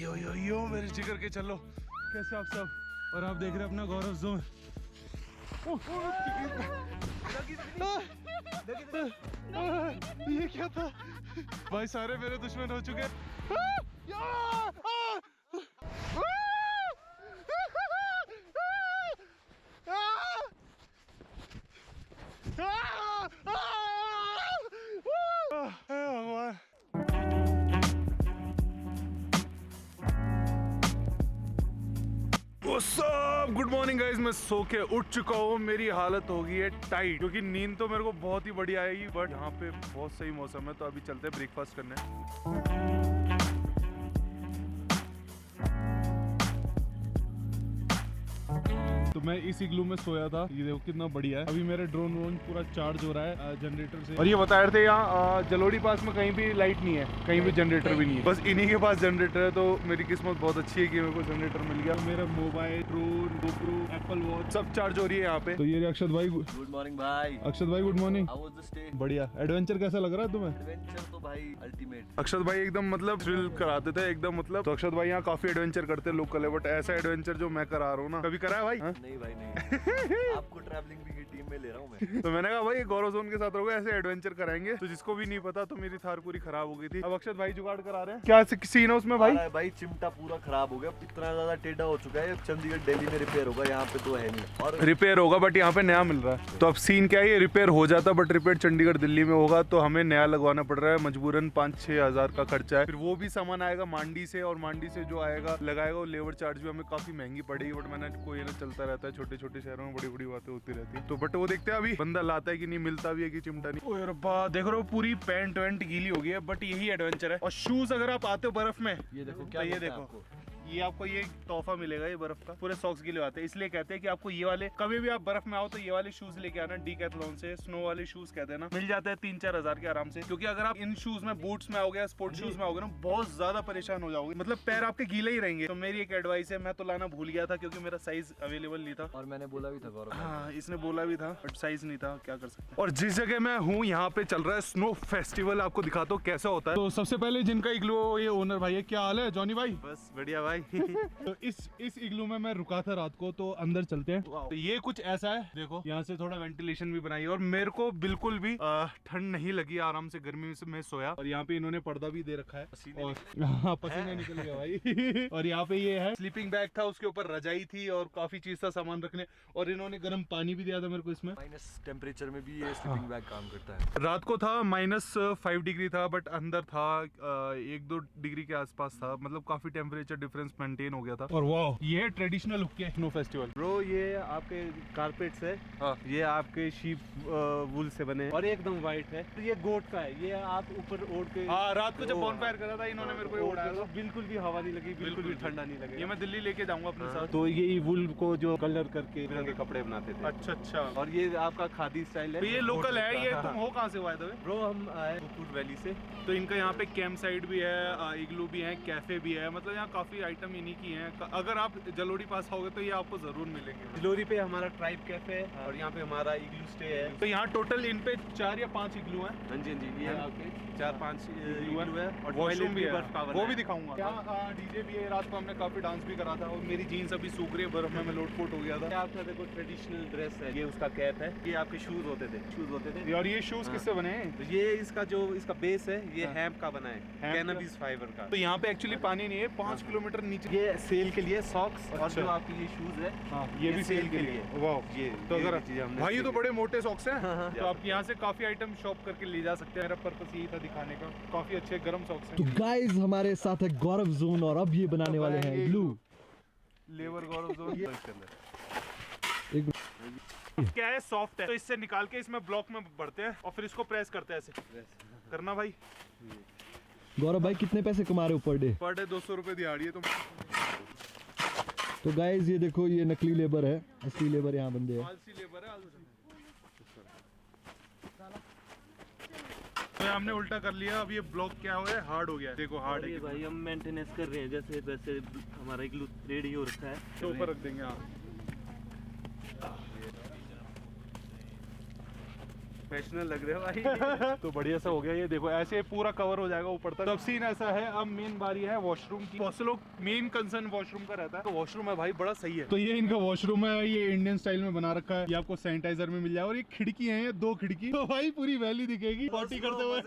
यो मेरे जिगर के चलो, कैसे आप सब? और आप देख रहे हैं अपना गौरव जोन। ये क्या था भाई? सारे मेरे दुश्मन हो चुके हैं। भगवान। गुड मॉर्निंग गाइस, मैं सो के उठ चुका हूँ। मेरी हालत हो गई है टाइट, क्योंकि नींद तो मेरे को बहुत ही बढ़िया आएगी, बट यहाँ पे बहुत सही मौसम है। तो अभी चलते हैं ब्रेकफास्ट करने। तो मैं इस इग्लू में सोया था। ये देखो कितना बढ़िया है। अभी मेरा ड्रोन पूरा चार्ज हो रहा है जनरेटर से। और ये बता रहे थे यहाँ जलोड़ी पास में कहीं भी लाइट नहीं है, कहीं भी जनरेटर भी नहीं है, बस इन्हीं के पास जनरेटर है। तो मेरी किस्मत बहुत अच्छी है कि मेरे को जनरेटर मिल गया। मेरा mobile, drone, GoPro, Apple watch सब चार्ज हो रही है यहाँ पे। तो ये अक्षत भाई। गुड मॉर्निंग भाई। अक्षत भाई good morning. How was the stay? बढ़िया। एडवेंचर कैसा लग रहा है तुम्हें? एडवेंचर तो भाई अल्टीमेट। अक्षत भाई एकदम मतलब थ्रिल कराते थे एकदम, मतलब। तो अक्षत भाई यहाँ काफी एडवेंचर करते हैं लोकल है, बट ऐसा एडवेंचर जो मैं करा रहा हूँ ना, कभी करा है भाई? नहीं भाई नहीं। आपको ट्रैवलिंग भी टीम में ले रहा हूँ मैं। तो मैंने कहा भाई गौरव जोन के साथ रहोगे, ऐसे एडवेंचर कराएंगे। तो जिसको भी नहीं पता, तो मेरी थार पूरी खराब हो गई थी। अब अक्षत भाई जुगाड़ करा रहे हैं। क्या सीन है उसमें भाई? भाई चिमटा पूरा खराब हो गया, इतना ज्यादा टेढ़ा हो चुका है। चंडीगढ़ दिल्ली में रिपेयर होगा, यहाँ पे तो है नहीं। और रिपेयर होगा बट यहाँ पे नया मिल रहा है। तो अब सीन क्या है, ये रिपेयर हो जाता बट रिपेयर चंडीगढ़ दिल्ली में होगा, तो हमें नया लगवाना पड़ रहा है। मजबूरन 5-6 हजार का खर्चा है। फिर वो भी सामान आएगा मांडी से, और मांडी से जो आएगा लगाएगा वो लेबर चार्ज भी हमें काफी महंगी पड़ेगी। बट मैंने कोई ना चलता रहता है, छोटे छोटे शहरों में बड़ी बड़ी बातें होती रहती है। तो बट वो देखते हैं अभी बंदा लाता है कि नहीं, मिलता भी है कि चिमटा नहीं। ओए रब्बा, देख रहे हो पूरी पैंट वैंट गीली हो गई है, बट यही एडवेंचर है। और शूज अगर आप आते हो बर्फ में, ये देखो क्या, ये देखो, ये आपको ये तोहफा मिलेगा, ये बर्फ का। पूरे सॉक्स के लिए आते हैं, इसलिए कहते हैं कि आपको ये वाले, कभी भी आप बर्फ में आओ तो ये वाले शूज लेके आना। डीकैथलॉन से स्नो वाले शूज कहते हैं ना, मिल जाते हैं 3-4 हजार के आराम से। क्योंकि अगर आप इन शूज में, बूट्स में आओगे, स्पोर्ट्स शूज में आओगे ना, बहुत ज्यादा परेशान हो जाओगे, मतलब पैर आपके गीले ही रहेंगे। तो मेरी एक एडवाइस है, मैं तो लाना भूल गया था क्योंकि मेरा साइज अवेलेबल नहीं था। और मैंने बोला भी था गौरव। हाँ, इसने बोला भी था बट साइज नहीं था, क्या कर सकते। और जिस जगह मैं हूँ यहाँ पे चल रहा है स्नो फेस्टिवल, आपको दिखाता हूँ कैसा होता है। तो सबसे पहले जिनका इग्लू, ये ओनर भाई है। क्या हाल है जॉनी भाई? बस बढ़िया भाई। तो इस इग्लू में मैं रुका था रात को, तो अंदर चलते हैं। तो ये कुछ ऐसा है, देखो यहाँ से थोड़ा वेंटिलेशन भी बनाई है। और मेरे को बिल्कुल भी ठंड नहीं लगी, आराम से गर्मी से मैं सोया। और यहाँ पे इन्होंने पर्दा भी दे रखा है, और हाँ पसीने निकल गया भाई। और यहाँ पे ये है स्लीपिंग बैग था, उसके ऊपर रजाई थी और काफी चीज था सामान रखने। और इन्होंने गर्म पानी भी दिया था मेरे को इसमें। माइनस टेम्परेचर में भी ये स्लीपिंग बैग काम करता है। रात को था -5 डिग्री था, बट अंदर था 1-2 डिग्री के आसपास था, मतलब काफी टेम्परेचर डिफरेंस मेंटेन हो गया था। और वाह, ये है ट्रेडिशनल लुक के स्नो फेस्टिवल। ब्रो ये आपके कारपेट्स है। हाँ। ये आपके शीप वूल से बने हैं और एकदम वाइट है। तो ये गोट का है, ये आप ऊपर ओढ़ के। हाँ, रात को जब बॉनफायर करा था इन्होंने मेरे को ये उड़ाया था। बिल्कुल भी हवा नहीं लगी, बिल्कुल भी ठंडा नहीं लगे। ये मैं दिल्ली लेके जाऊंगा अपने साथ। तो ये वूल को जो कलर करके रंग के कपड़े बनाते थे। अच्छा अच्छा। और ये आपका खादी स्टाइल है। तो ये लोकल है, ये तुम हो कहाँ से हुआ है? ब्रो हम आए कुकुट वैली से। तो इनका यहाँ पे कैंप साइट भी है, इग्लू भी है, कैफे भी है, मतलब यहाँ काफी आइटम इन्हीं की हैं। अगर आप जलोड़ी पास आओगे तो ये आपको जरूर मिलेंगे। जलोरी पे हमारा ट्राइब कैफे है और यहाँ पे हमारा इग्लू स्टे है। तो यहाँ टोटल इन पे 4 या 5 इग्लू हैं। हाँ जी, ये आपके 4-5 इग्लू है। और वॉशरूम भी है, बर्फ का वो भी दिखाऊंगा। यहाँ डीजे भी है, रात को हमने काफी डांस भी करा था। और मेरी जीन्स अभी सूख रही है बर्फ में, मैं लोटपोट हो गया था। आपका देखो ट्रेडिशनल ड्रेस है, ये उसका कैप है। ये आपके शूज होते थे। और ये शूज किससे बने हैं? तो ये इसका बेस है, ये हैम्प का बना है, कैनबिस फाइबर का। तो यहाँ पे एक्चुअली पानी नहीं है, 5 किलोमीटर नीचे। ये सेल के लिए सॉक्स। और अच्छा। जो आपके ये शूज है, हाँ, ये भी सेल के लिए। वाह, ये तो अगर चीजें हमने भाई ये तो बड़े मोटे सॉक्स हैं। हाँ। तो आप यहाँ से काफी आइटम शॉप करके ले जा सकते हैं। मेरा पर्पस यही था दिखाने का। काफी अच्छे गर्म सॉक्स हैं। तो गाइस हमारे साथ है गौरव जोन, और अब ये बनाने वाले हैं इग्लू। लेबर गौरव जोन। एक क्या है, सॉफ्ट है, तो इससे निकाल के इसमें ब्लॉक में भरते हैं और फिर इसको प्रेस करते हैं। ऐसे करना भाई। गौरव भाई कितने पैसे कमा रहे हो पर डे? 200 रुपए दिहाड़ी है। तो गाइस ये देखो, ये नकली लेबर है, असली लेबर यहाँ बंदे हैं। आलसी लेबर है, आलसी। तो हमने उल्टा कर लिया। अब ये ब्लॉक क्या हो गया, हार्ड हो गया। देखो हार्ड है भाई, हम मेंटेनेंस कर रहे हैं जैसे वैसे हमारा इग्लू रेडी हो रखा है। तो ऊपर रख देंगे। हाँ, प्रोफेशनल लग रहे हो भाई। तो बढ़िया सा हो गया ये, देखो ऐसे पूरा कवर हो जाएगा ऊपर तक। अब सीन ऐसा है, अब मेन बारी है वॉशरूम की। बहुत से लोग मेन कंसर्न वॉशरूम का रहता है, तो वॉशरूम है भाई बड़ा सही है। तो ये इनका वॉशरूम है, ये इंडियन स्टाइल में बना रखा है, ये आपको सैनिटाइजर में मिल जाएगा। और ये खिड़की है, ये 2 खिड़की, तो भाई पूरी वैली दिखेगी पार्टी करते हुए।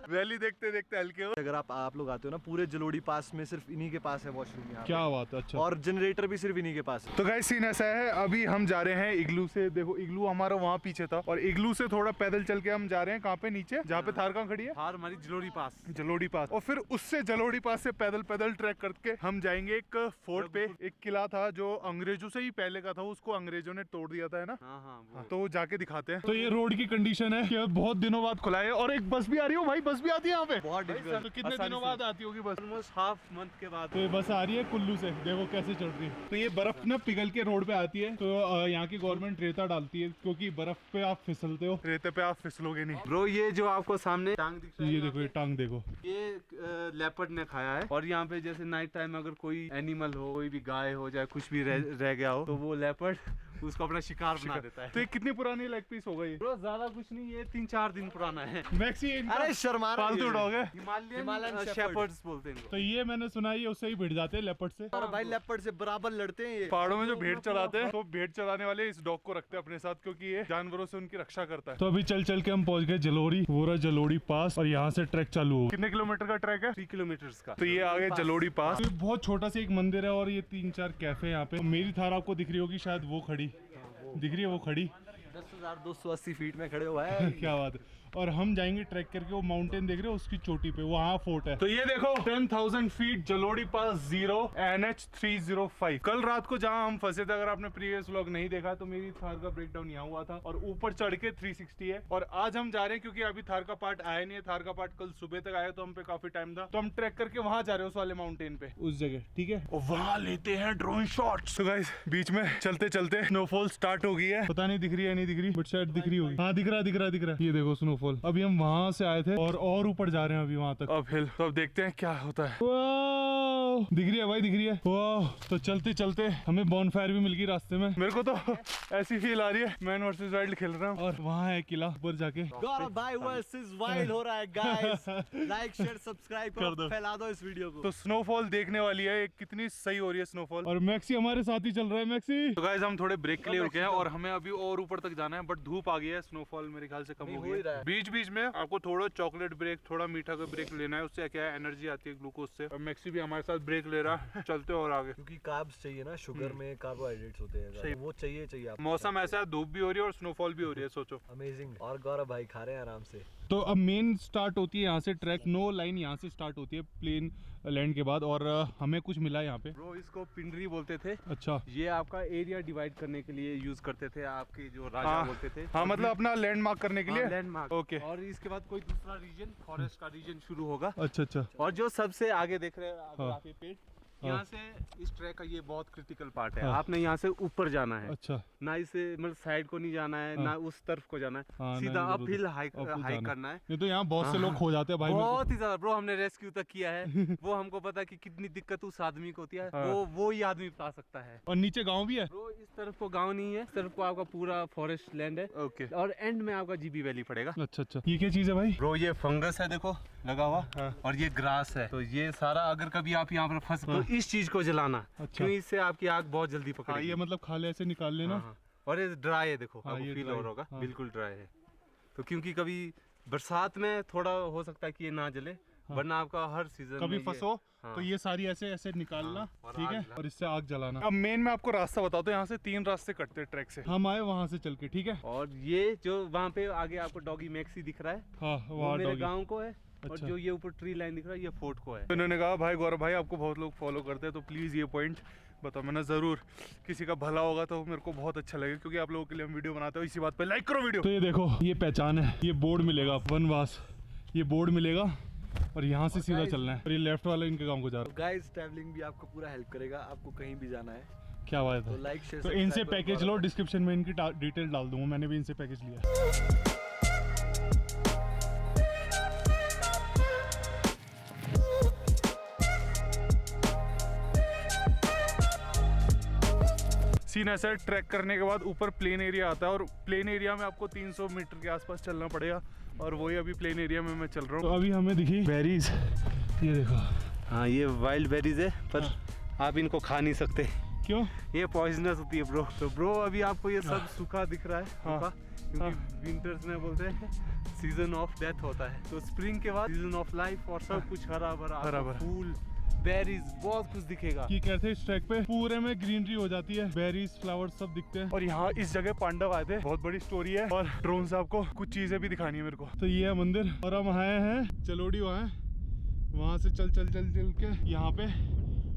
वैली देखते देखते हल्के हो। अगर आप लोग आते हो ना, पूरे जलोड़ी पास में सिर्फ इन्हीं के पास है वॉशरूम यहाँ पे। क्या बात है, अच्छा। और जनरेटर भी सिर्फ इन्हीं के पास है। तो गाइस सीन ऐसा है, अभी हम जा रहे हैं इग्लू से। देखो इग्लू हमारा वहाँ पीछे था, और इग्लू से थोड़ा पैदल चल के हम जा रहे हैं कहाँ पे, नीचे जहाँ पे थार कहाँ खड़ी है, थार हमारी जलोड़ी पास। जलोड़ी पास। और फिर उससे जलोड़ी पास से पैदल पैदल ट्रैक करके हम जाएंगे एक फोर्ट पे। एक किला था जो अंग्रेजों से ही पहले का था, उसको अंग्रेजों ने तोड़ दिया था, है ना। हाँ, तो वो जाके दिखाते हैं। तो ये रोड की कंडीशन है कि बहुत दिनों बाद खुला है, और एक बस भी आ रही हो भाई, बस भी आती है यहाँ पे। बहुत difficult। तो कितने दिनों बाद आती होगी बस? ऑलमोस्ट हाफ मंथ के बाद। तो ये बस आ रही है कुल्लू से, देखो कैसे चल रही है। तो ये बर्फ ना पिघल के रोड पे आती है, तो यहाँ की गवर्नमेंट रेता डालती है, क्योंकि बर्फ पे आप फिसलते हो, रेते पे आप फिसलोगे नहीं। ब्रो ये जो आपको सामने टांग दिख रहा है, ये देखो, ये टांग देखो, ये लेपर्ड ने खाया है। और यहाँ पे जैसे नाइट टाइम अगर कोई एनिमल हो, कोई भी गाय हो जाए, कुछ भी रह गया हो, तो वो लेपर्ड उसको अपना शिकार बना देता है। तो ये कितनी पुरानी लेग पीस हो गई? ब्रो ज्यादा कुछ नहीं, ये 3-4 दिन पुराना है। मैक्सी अरे शर्मा रहा है पालतू ये। डॉग है। हिमालयन शेपर्ड्स बोलते हैं इनको। तो ये मैंने सुना है, ये उससे ही भिड़ जाते हैं लेपर्ड से। और भाई लेपर्ड से बराबर लड़ते हैं ये। पहाड़ों में जो भेड़ चलाते हैं, तो भेड़ चलाने वाले इस डॉग को रखते हैं अपने साथ, क्योंकि ये जानवरों से उनकी रक्षा करता है। तो अभी चल चल के हम पहुंच गए जलोड़ी, पूरा जलोड़ी पास, और यहाँ से ट्रैक चालू हो। कितने किलोमीटर का ट्रैक है? 3 किलोमीटर का। तो ये आ गए जलोड़ी पास। तो बहुत छोटा सा एक मंदिर है, और ये 3-4 कैफे यहाँ पे। मेरी थार आपको दिख रही होगी शायद, वो खड़ी दिख रही है, वो खड़ी 10,280 फीट में खड़े हुआ है। क्या बात है। और हम जाएंगे ट्रैक करके, वो माउंटेन देख रहे हो उसकी चोटी पे, वहाँ फोर्ट है। तो ये देखो 10,000 फीट जलोड़ी पास 0 NH 305। कल रात को जहाँ हम फंसे थे, अगर आपने प्रीवियस व्लॉग नहीं देखा, तो मेरी थार का ब्रेकडाउन यहाँ हुआ था, और ऊपर चढ़ के 360 है। और आज हम जा रहे हैं, क्योंकि अभी थार का पार्ट आया नहीं है। थार का पार्ट कल सुबह तक आया, तो हम पे काफी टाइम था, तो हम ट्रैक करके वहाँ जा रहे हैं, उस वाले माउंटेन पे, उस जगह, ठीक है। और वहाँ लेते हैं ड्रोन शॉट्स। तो गाइस बीच में चलते चलते स्नोफॉल स्टार्ट हो गई है, पता नहीं दिख रही है नहीं दिख रही, बट शायद दिख रही होगी। हाँ दिख रहा है। ये देखो स्नोफॉल। अभी हम वहाँ से आए थे, और ऊपर जा रहे हैं अभी वहाँ तक। अब हिल, तो अब देखते हैं क्या होता है। दिख रही है भाई, दिख रही है। वाह, तो चलते चलते हमें बॉनफायर भी मिल गई रास्ते में। मेरे को तो ऐसी फील आ रही है मैन वर्सेस वाइल्ड खेल रहा हूँ। और वहाँ है किला, ऊपर जाके गौरव भाई वर्सेस वाइल्ड हो रहा है गाइस। लाइक शेयर सब्सक्राइब कर दो। फैला दो इस वीडियो को। तो स्नोफॉल देखने वाली है, कितनी सही हो रही है स्नोफॉल। और मैक्सी हमारे साथ ही चल रहा है। मैक्सी, तो गाइस हम थोड़े ब्रेक के लिए रुके हैं, और हमें अभी और ऊपर तक जाना है, बट धूप आ गई है, स्नोफॉल मेरे ख्याल से कम हो गई है। बीच बीच में आपको थोड़ा चॉकलेट ब्रेक, थोड़ा मीठा का ब्रेक लेना है, उससे क्या है एनर्जी आती है ग्लूकोज से। और मैक्सी भी हमारे साथ ब्रेक ले रहा है। चलते और आगे, क्योंकि कार्ब्स चाहिए ना, शुगर में कार्बोहाइड्रेट्स होते हैं, सही। वो चाहिए आप। मौसम ऐसा है, धूप भी हो रही है और स्नोफॉल भी हो रही है, सोचो। अमेजिंग। और गौरव भाई खा रहे हैं आराम से। तो अब मेन स्टार्ट होती है यहाँ से ट्रैक, नो लाइन यहाँ से स्टार्ट होती है प्लेन लैंड के बाद। और हमें कुछ मिला यहाँ पे। ब्रो इसको पिंडरी बोलते थे। अच्छा, ये आपका एरिया डिवाइड करने के लिए यूज करते थे, आपके जो राजा हाँ, बोलते थे। हाँ मतलब अपना लैंडमार्क करने के लिए। लैंडमार्क। ओके। और इसके बाद कोई दूसरा रीजन, फॉरेस्ट का रीजन शुरू होगा। अच्छा। और जो सबसे आगे देख रहे हैं हाँ। आप ये पेड़, यहाँ से इस ट्रैक का ये बहुत क्रिटिकल पार्ट है। हाँ। आपने यहाँ से ऊपर जाना है। अच्छा, ना इसे मतलब साइड को नहीं जाना है, हाँ। ना उस तरफ को जाना है, हाँ, सीधा ना अप इधर हिल उधर, हाइक up hill हाइक जाना। करना है। नहीं तो यहाँ बहुत से लोग खो जाते हैं भाई। बहुत ही ज्यादा ब्रो, हमने रेस्क्यू तक किया है। वो हमको पता है कि कितनी दिक्कत उस आदमी को होती है। हाँ। वो ही आदमी बता सकता है। और नीचे गांव भी है। ब्रो इस तरफ को गांव नहीं है, इस तरफ को आपका पूरा फॉरेस्ट लैंड है। ओके। और एंड में आपका जीबी वैली पड़ेगा। अच्छा, ये क्या चीज है भाई? ब्रो ये फंगस है, देखो लगा हुआ। हाँ। और ये ग्रास है। तो ये सारा अगर कभी आप यहाँ पर फंस हाँ। तो इस चीज को जलाना, अच्छा। क्योंकि इससे आपकी आग बहुत जल्दी हाँ, पकड़ेगी। ये मतलब खाले ऐसे निकाल लेना। हाँ। और ये ड्राई है, देखो हाँ, आपको ये फील dry हो है। रहा होगा। हाँ। बिल्कुल ड्राई है। तो क्योंकि कभी बरसात में थोड़ा हो सकता है कि ये ना जले, हाँ। वरना आपका हर सीजन कभी में फंसो हाँ। तो ये सारी ऐसे ऐसे निकालना, हाँ, और ठीक आग है, जला- और इससे आग जलाना। अब मेन मैं आपको रास्ता बताता हूँ, यहाँ से 3 रास्ते कटते हैं ट्रैक से। हम आए वहाँ से चल के, ठीक है। और ये जो वहाँ पे आगे आपको डॉगी मैक्सी दिख रहा है, हाँ, वो वहाँ मेरे डॉगी। गांव को है। और अच्छा। जो ये ऊपर ट्री लाइन दिख रहा है, ये फोर्ट को है। तो इन्होंने कहा भाई गौरव भाई आपको बहुत लोग फॉलो करते हैं, तो प्लीज़ ये पॉइंट बताओ। मैंने ज़रूर, किसी का भला होगा तो मेरे को बहुत अच्छा लगेगा, क्योंकि आप लोगों के लिए हम वीडियो बनाते हैं। इसी बात पे लाइक करो वीडियो। तो ये देखो, ये पहचान है, ये बोर्ड मिलेगा वनवास, ये बोर्ड मिलेगा, और यहाँ से सीधा चलना है। और ये लेफ्ट वाला इनके गाँव को जा रहा है। गाइस ट्रैवलिंग भी आपको पूरा हेल्प करेगा, आपको कहीं भी जाना है। क्या बात है। तो लाइक शेयर तो इनसे पैकेज लो, डिस्क्रिप्शन में इनकी डिटेल डाल दूंगा, मैंने भी इनसे पैकेज लिया। सीन ऐसा है, ट्रैक करने के बाद ऊपर प्लेन एरिया आता है और प्लेन एरिया में आपको 300 मीटर के आसपास चलना पड़ेगा और वही अभी प्लेन एरिया में मैं चल रहा हूँ। तो अभी हमें दिखी बेरीज, ये देखो। हाँ ये वाइल्ड बेरीज है पर आप इनको खा नहीं सकते। क्यों? ये पॉइजनस होती है ब्रो। तो ब्रो अभी आपको ये सब सूखा दिख रहा है, सूखा, क्योंकि विंटर्स में बोलते हैं सीजन ऑफ डेथ होता है। तो स्प्रिंग के बाद सीजन ऑफ लाइफ और सब कुछ हरा भरा, फूल, बेरीज, बहुत कुछ दिखेगा। कि कहते हैं इस ट्रैक पे पूरे में ग्रीनरी हो जाती है, बेरीज, फ्लावर्स सब दिखते हैं। और यहाँ इस जगह पांडव आए थे, बहुत बड़ी स्टोरी है और ड्रोन से आपको कुछ चीजें भी दिखानी है मेरे को। तो ये है मंदिर और हम आए हैं चलोड़ी, वहाँ से चल के यहाँ पे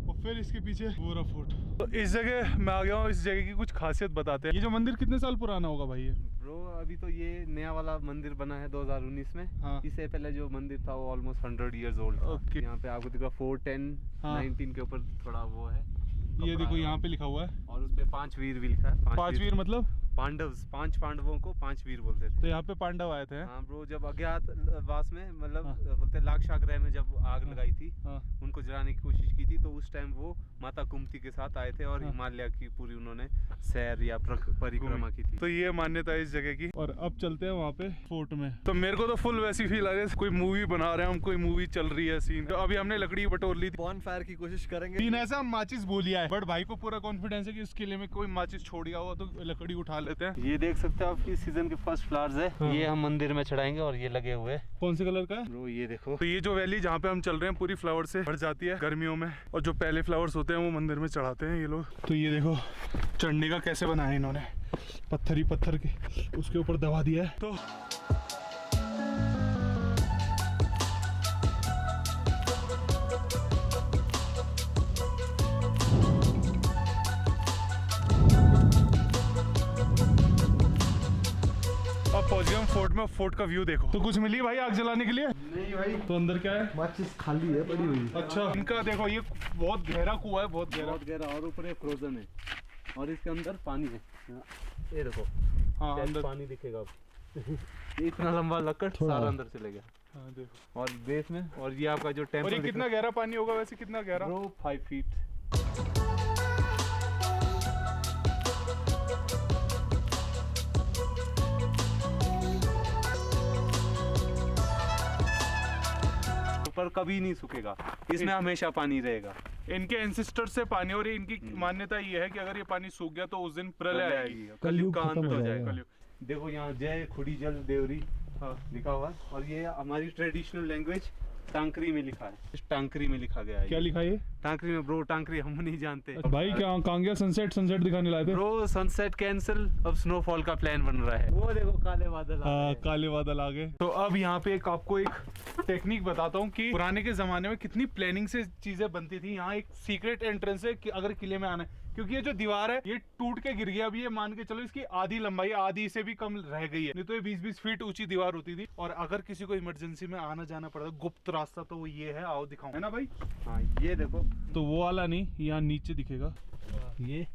और फिर इसके पीछे बोरा फोर्ट। तो इस जगह मैं आ गया हूँ, इस जगह की कुछ खासियत बताते हैं। ये जो मंदिर कितने साल पुराना होगा भाई ये? ब्रो अभी तो ये नया वाला मंदिर बना है 2019 में। हाँ। इससे पहले जो मंदिर था वो ऑलमोस्ट 100 इयर्स ओल्ड था। ओके। यहाँ पे आपको दिखा 410 हाँ। 19 के ऊपर थोड़ा वो है। ये देखो यहाँ पे लिखा हुआ है और उस पे 5 वीर भी लिखा है। 5 वीर मतलब पांडव, 5 पांडवों को 5 वीर बोलते थे। तो यहाँ पे पांडव आए थे। हाँ ब्रो, जब अज्ञातवास में मतलब हाँ। बोलते लाक्षागृह में जब आग लगाई थी, हाँ। उनको जलाने की कोशिश की थी, तो उस टाइम वो माता कुंती के साथ आए थे और हाँ। हिमालय की पूरी उन्होंने सैर या परिक्रमा की थी। तो ये मान्यता है इस जगह की। और अब चलते हैं वहाँ पे फोर्ट में। तो मेरे को तो फुल वैसी फील आ रही है कोई मूवी बना रहे हैं हम, कोई मूवी चल रही है सीन। तो अभी हमने लकड़ी बटोर ली थी, बॉन फायर की कोशिश करेंगे। सीन ऐसा हम माचिस बोलिया है, बट भाई को पूरा कॉन्फिडेंस है कि इस किले में कोई माचिस छोड़ गया हुआ तो लकड़ी उठा लेते हैं। ये देख सकते हो आप, इस सीजन के फर्स्ट फ्लावर्स है। हाँ। ये हम मंदिर में चढ़ाएंगे और ये लगे हुए। कौन से कलर का है ब्रो ये देखो। तो ये जो वैली जहाँ पे हम चल रहे हैं पूरी फ्लावर से भर जाती है गर्मियों में, और जो पहले फ्लावर्स होते हैं वो मंदिर में चढ़ाते हैं ये लोग। तो ये देखो चढ़ने का कैसे बनाया इन्होंने, पत्थर ही पत्थर के उसके ऊपर दबा दिया है। तो अब पहुंच गए हम फोर्ट में। फोर्ट का व्यू देखो। तो कुछ मिली भाई आग जलाने के लिए? नहीं भाई, तो अंदर क्या है? माचिस खाली है, पड़ी हुई। अच्छा, इनका देखो ये बहुत गहरा कुआं है, बहुत गहरा। और ऊपर ये फ्रोजन है और इसके अंदर पानी है। ये देखो, हाँ शायद अंदर पानी दिखेगा अब। ये इतना लंबा लकड़ सारा अंदर चले गया। हाँ देखो। और बेस में, और ये आपका जो टेंपल, और ये कितना गहरा पानी होगा वैसे? कितना गहरा? Bro 5 feet. पर कभी नहीं सूखेगा, इसमें हमेशा पानी रहेगा। इनके एंसेस्टर से पानी, और इनकी मान्यता ये है कि अगर ये पानी सूख गया तो उस दिन प्रलय आएगी, कलयुग का खत्म अंत हो हो जाएगा। जाएगा। देखो यहाँ जय खुड़ी जल देवरी लिखा हुआ है, और ये हमारी ट्रेडिशनल लैंग्वेज टांकरी में लिखा है। इस टांकरी में लिखा गया है। क्या लिखा है? टांकरी में ब्रो, टांकरी हम नहीं जानते भाई क्या कहाँ गया? सनसेट दिखाने लाए थे ब्रो। सनसेट कैंसिल, अब स्नोफॉल का प्लान बन रहा है। वो देखो काले बादल आ रहे हैं। काले बादल आ गए। तो अब यहाँ पे आपको एक टेक्निक बताता हूँ कि पुराने के जमाने में कितनी प्लानिंग से चीजें बनती थी। यहाँ एक सीक्रेट एंट्रेंस है कि अगर किले में आना है, क्योंकि ये जो दीवार है ये टूट के गिर गया। अब ये मान के चलो इसकी आधी लंबाई, आधी से भी कम रह गई है। नहीं तो ये 20-20 फीट ऊंची दीवार होती थी। और अगर किसी को इमरजेंसी में आना जाना पड़ता, गुप्त रास्ता, तो वो ये है। आओ दिखाऊं, है ना भाई? हाँ ये देखो, तो वो वाला नहीं, यहाँ नीचे दिखेगा। ये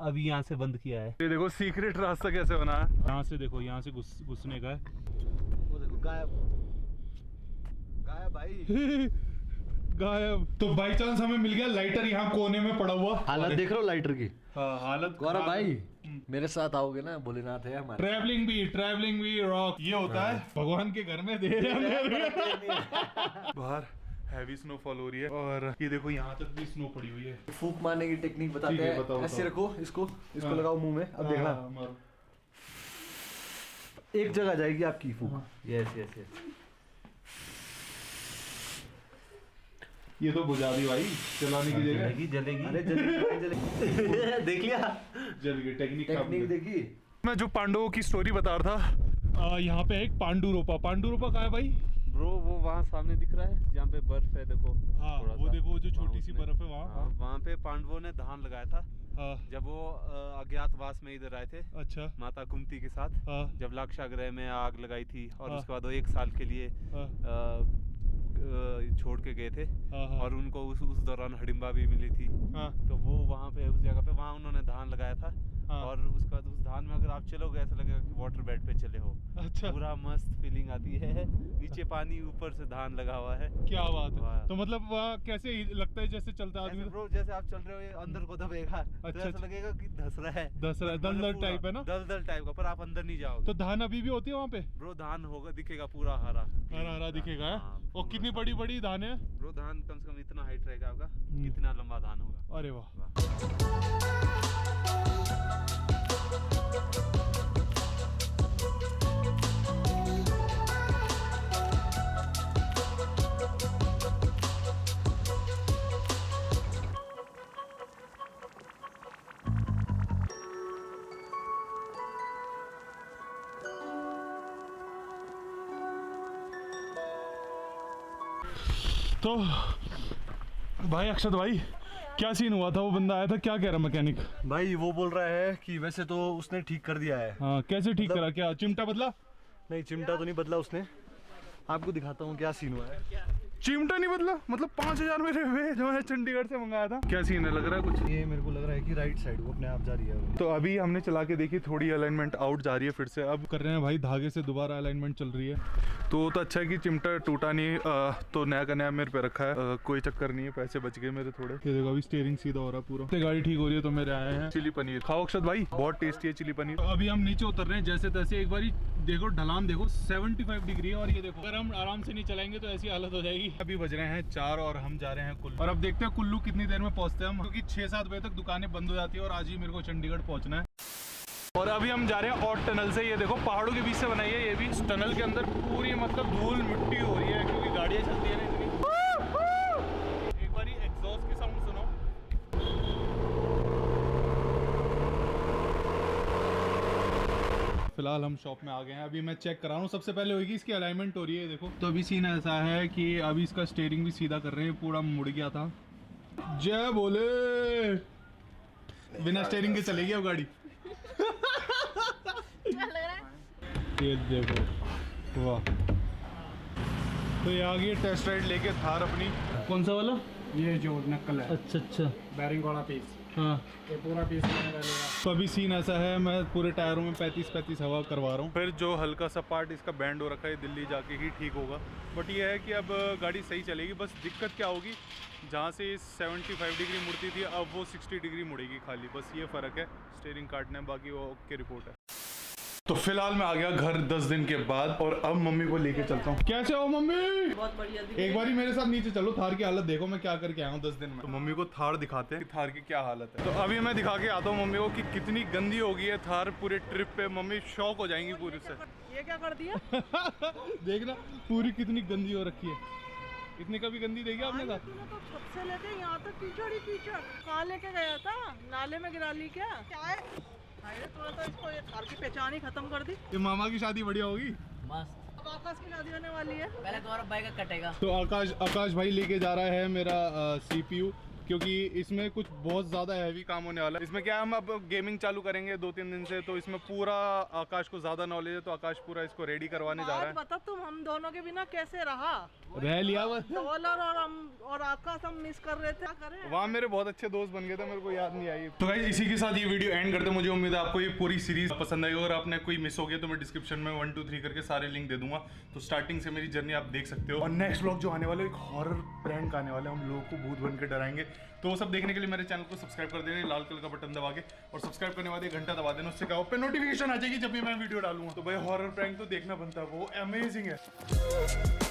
अभी यहाँ से बंद किया है। ये देखो सीक्रेट रास्ता कैसे बना है। यहाँ से देखो, यहाँ से घुसने का है। वो देखो गायब भाई। गायब। तो बाई चांस हमें मिल गया लाइटर यहाँ कोने में पड़ा हुआ। हालत देख रहे हो लाइटर की? हाँ, हालत गौरव भाई मेरे साथ आओगे ना, भोलेनाथ है हमारे। ट्रैवलिंग भी रॉक ये होता है भगवान के घर में दे रहे हैं। बाहर हैवी स्नोफॉल हो रही है और ये देखो यहाँ तक भी स्नो पड़ी हुई है। फूक मारने की टेक्निक बताते ठीक है, हैं। बताओ, ऐसे बताओ। रखो इसको, लगाओ मुंह में। अब देखना, मारो। एक जगह जाएगी आपकी फूक। Yes yes yes. ये तो बुझा दी भाई, चलाने की जगह जलेगी। अरे जल्दी देख लिया, जल गई। टेक्निक देखी। मैं जो पांडवों की स्टोरी बता रहा था, यहाँ पे एक पांडु रोपा कहाँ है भाई? ब्रो वो वहाँ सामने दिख रहा है जहाँ पे बर्फ है, देखो। हाँ, थोड़ा वो सा। देखो जो छोटी हाँ, सी उसमें। बर्फ है वहाँ। हाँ, वहाँ पे पांडवों ने धान लगाया था। हाँ, जब वो अज्ञातवास में इधर आए थे अच्छा। माता कुंती के साथ, हाँ, जब लाक्षागृह में आग लगाई थी, और हाँ। उसके बाद वो 1 साल के लिए हाँ, छोड़ के गए थे हाँ, हाँ। और उनको उस दौरान हडिम्बा भी मिली थी। हाँ। तो वो वहाँ पे उस जगह पे वहाँ उन्होंने धान लगाया था। हाँ। और उसके बाद उस धान में अगर आप चलोगे ऐसा लगेगा कि वाटर बेड पे चले हो। अच्छा, पूरा मस्त फीलिंग आती है, नीचे पानी ऊपर से धान लगा हुआ है। क्या बात है। वाह। तो मतलब वहाँ कैसे लगता है जैसे चलता आदमी? ऐसे ब्रो जैसे आप चल रहे हो ये अंदर को दबेगा तो अच्छा, ऐसा अच्छा। लगेगा कि धस रहा है। दस दलदल मतलब पूरा टाइप है ना? दलदल टाइप का, पर आप अंदर नहीं जाओगे। तो धान अभी भी होती है वहाँ पे? ब्रो धान होगा, दिखेगा पूरा हरा हरा हरा दिखेगा है? हाँ, और पूरा कितनी सारा। बड़ी बड़ी धान है? ब्रो धान कम से कम इतना हाइट रहेगा आपका, कितना लंबा धान होगा। अरे वाह। वाह। तो भाई अक्षत भाई, क्या सीन हुआ था? वो बंदा आया था, क्या कह रहा मैकेनिक? भाई वो बोल रहा है कि वैसे तो उसने ठीक कर दिया है। हाँ, कैसे ठीक मतलब- करा? क्या चिमटा बदला? नहीं, चिमटा तो नहीं बदला उसने। आपको दिखाता हूँ क्या सीन हुआ है। चिमटा नहीं बदला? मतलब 5000 मेरे हुए जो मैंने चंडीगढ़ से मंगाया था। क्या सीन है, लग रहा है कुछ? ये मेरे को लग रहा है कि राइट साइड वो अपने आप जा रही है वो। तो अभी हमने चला के देखी, थोड़ी अलाइनमेंट आउट जा रही है फिर से। अब कर रहे हैं भाई धागे से दोबारा अलाइनमेंट चल रही है। तो अच्छा है कि चिमटा टूटा नहीं, तो नया का नया मेरे पे रखा है। कोई चक्कर नहीं है, पैसे बच गए मेरे थोड़े। ये देखो अभी स्टीयरिंग सीधा हो रहा है पूरा। तो गाड़ी ठीक हो रही है तो मेरे आए हैं चिली पनीर। खाओ अक्षत भाई, बहुत टेस्टी है चिली पनीर। तो अभी हम नीचे उतर रहे हैं जैसे तैसे। एक बारी देखो ढलान देखो, 75 डिग्री है। और ये देखो अगर हम आराम से नहीं चलाएंगे तो ऐसी हालत हो जाएगी। अभी बज रहे हैं 4 और हम जा रहे हैं कुल्लू। और अब देखते हैं कुल्लू कितनी देर में पहुंचते हैं हम, क्योंकि 6-7 बजे तक दुकानें बंद हो जाती है और आज ही मेरे को चंडीगढ़ पहुंचना है। और अभी हम जा रहे हैं और टनल से। ये देखो पहाड़ों के बीच से बनाई है ये भी। इस टनल के अंदर पूरी मतलब धूल मिट्टी हो रही है, क्योंकि गाड़ियां चलती है ना इतनी। एक बारी एग्जॉस्ट की साउंड सुनो। फिलहाल हम शॉप में आ गए हैं। अभी मैं चेक करा रहा हूँ। सबसे पहले होगी इसकी अलाइनमेंट हो रही है, देखो। तो अभी सीन ऐसा है कि अभी इसका स्टीयरिंग भी सीधा कर रहे हैं, पूरा मुड़ गया था। जय बोले, बिना स्टीयरिंग के चलेगी अब गाड़ी। ये देखो, वाह। तो ये आ गई टेस्ट राइड लेके थार अपनी। कौन सा वाला? ये जो नक्कल है, अच्छा अच्छा, बैरिंग वाला पीस, हाँ। ये पूरा पीस मैंने डालेगा। तो अभी सीन ऐसा है, मैं पूरे टायरों में 35-35 हवा करवा रहा हूँ। फिर जो हल्का सा पार्ट इसका बैंड हो रखा है, दिल्ली जाके ही ठीक होगा। बट ये है कि अब गाड़ी सही चलेगी। बस दिक्कत क्या होगी, जहाँ से 75 डिग्री मुड़ती थी अब वो 60 डिग्री मुड़ेगी खाली। बस ये फ़र्क है स्टीयरिंग काटने में, बाकी वो ओके रिपोर्ट है। तो फिलहाल मैं आ गया घर 10 दिन के बाद और अब मम्मी को लेके चलता हूँ। कैसे हो मम्मी? बहुत बढ़िया। एक बारी मेरे साथ नीचे चलो, थार की हालत देखो मैं क्या करके आया हूँ 10 दिन में। तो मम्मी को थार दिखाते हैं कि थार की क्या हालत है। तो अभी मैं दिखा के आता हूँ मम्मी को कि कितनी गंदी हो गई है थार पूरे ट्रिप पे। मम्मी शॉक हो जाएंगी पूरी से। ये क्या कर दिया? देखना पूरी कितनी गंदी हो रखी है। इतनी कभी गंदी देखी आपने कहा? तूने तो छत से लेके यहाँ तक कीचड़ ही कीचड़। कहाँ लेके गया था? नाले में गिरा ली क्या? क्या है? अरे तूने तो इसको ये थार की पहचान ही खत्म कर दी। ये मामा की शादी बढ़िया होगी। मस्त। अब आकाश की शादी होने वाली है। पहले गौरव भाई का कटेगा। तो आकाश भाई लेके जा रहा है मेरा CPU, क्योंकि इसमें कुछ बहुत ज़्यादा हैवी काम होने वाला है। इसमें क्या है, हम अब गेमिंग चालू करेंगे 2-3 दिन से, तो इसमें पूरा आकाश को ज़्यादा नॉलेज है, तो आकाश पूरा इसको रेडी करवाने जा रहा है। बात बता, तुम हम दोनों के बिना कैसे रहा? रह लिया बस। डॉलर और आकाश हम मिस कर रहे थे। क्या करें? वहाँ मेरे बहुत अच्छे दोस्त बन गए थे, मेरे को याद नहीं आई। तो गाइस इसी के साथ ये वीडियो एंड करते हैं। मुझे उम्मीद है आपको ये पूरी सीरीज पसंद आएगी। अगर आपने कोई मिस हो गया तो मैं डिस्क्रिप्शन में 1, 2, 3 करके सारे लिंक दे दूंगा। तो स्टार्टिंग से मेरी जर्नी आप देख सकते हो। और नेक्स्ट व्लॉग जो आने वाला है, एक हॉरर प्रैंक आने वाला है, हम लोगों को भूत बन के डराएंगे। तो वो सब देखने के लिए मेरे चैनल को सब्सक्राइब कर देना, लाल कलर का बटन दबा के। और सब्सक्राइब करने के बाद 1 घंटा दबा देना, उससे क्या हो पे नोटिफिकेशन आ जाएगी जब भी मैं वीडियो डालूंगा। तो भाई हॉरर प्रैंक तो देखना बनता है, वो अमेजिंग है।